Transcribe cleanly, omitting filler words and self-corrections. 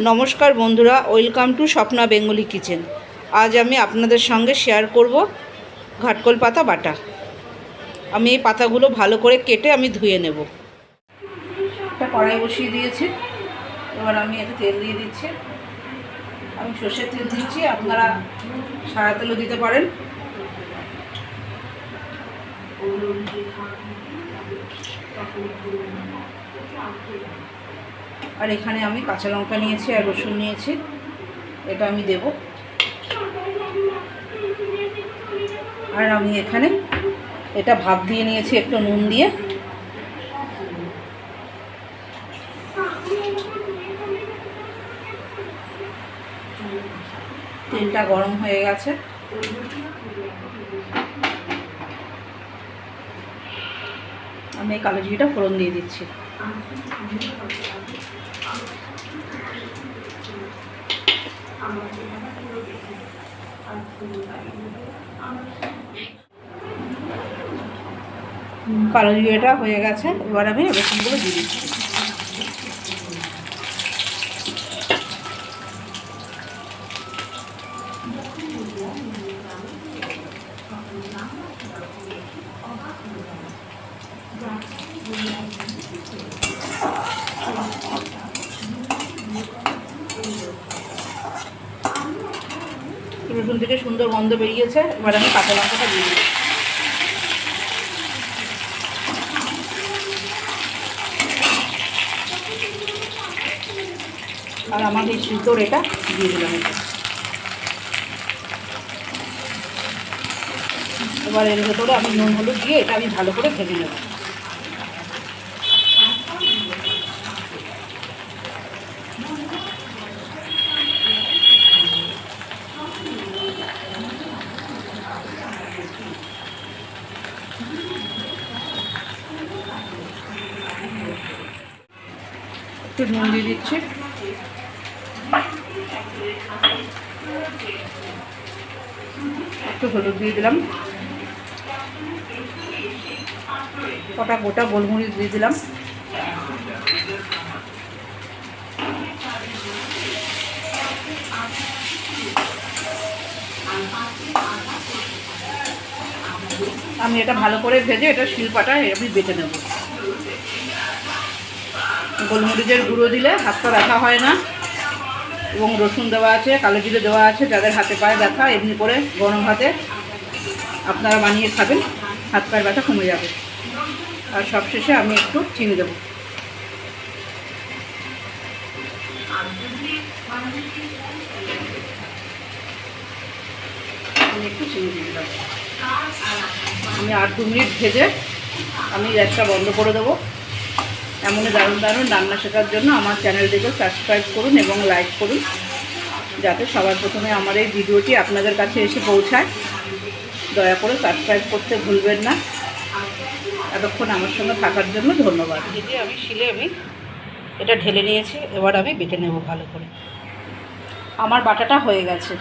নমস্কার বন্ধুরা, welcome to Swapna Bengali kitchen. আজ আমি আপনাদের সঙ্গে শেয়ার করব ঘাটকোল পাতা বাটা। আমি এই পাতাগুলো ভালো করে কেটে আমি ধুয়ে নেব। একটা কড়াই বসিয়ে দিয়েছি, এবার আমি এতে তেল দিয়ে দিচ্ছি। আমি সর্ষের তেল দিচ্ছি, আপনারা সাদা তেলও দিতে পারেন। আর এখানে আমি কাঁচা লঙ্কা নিয়েছি আর রসুন নিয়েছি, এটা আমি দেব। আর আমি এখানে এটা ভাপ দিয়ে নিয়েছি একটু নুন দিয়ে। তেলটা গরম হয়ে গেছে, আমি এই কালো জিরাটা ফোড়ন দিয়ে দিচ্ছি। কালো জিরাটা হয়ে গেছে, এবার আমি রসুনগুলো দিয়ে দিচ্ছি। রসুন থেকে সুন্দর গন্ধ বেরিয়েছে, এবার আমি কাঁচা লঙ্কাটা দিয়ে দিচ্ছি। আর আমার এই সিদ্ধর এটা দিয়ে দিলাম। এবার এর ভেতরে আমি নুন হলুদ দিয়ে এটা আমি ভালো করে ভেজে নেব। একটু নুন দিয়ে দিচ্ছি, একটু হলুদ দিয়ে দিলাম, কটা গোটা গোলমরিচ দিয়ে দিলাম। আমি এটা ভালো করে ভেজে এটা শিলপাটায় আমি বেটে নেব। গোলমরিচের গুঁড়ো দিলে হাতটা ব্যথা হয় না, এবং রসুন দেওয়া আছে, কালো জিরে দেওয়া আছে। যাদের হাতে পায়ে ব্যথা, এমনি করে গরম ভাতে আপনারা বানিয়ে খাবেন, হাত পায়ের ব্যথা কমে যাবে। আর সবশেষে আমি একটু চিনি দেবো। আমি একটু চিনি দিয়ে দিলাম। আমি 8-2 মিনিট ভেজে আমি গ্যাসটা বন্ধ করে দেবো। এমনই দারুণ দারুণ রান্না শেখার জন্য আমার চ্যানেলটিকে সাবস্ক্রাইব করুন এবং লাইক করুন, যাতে সবার প্রথমে আমার এই ভিডিওটি আপনাদের কাছে এসে পৌঁছায়। দয়া করে সাবস্ক্রাইব করতে ভুলবেন না। এতক্ষণ আমার সঙ্গে থাকার জন্য ধন্যবাদ। যদি আমি শিলে আমি এটা ঢেলে নিয়েছি, এবার আমি বেটে নেব ভালো করে। আমার বাটাটা হয়ে গেছে।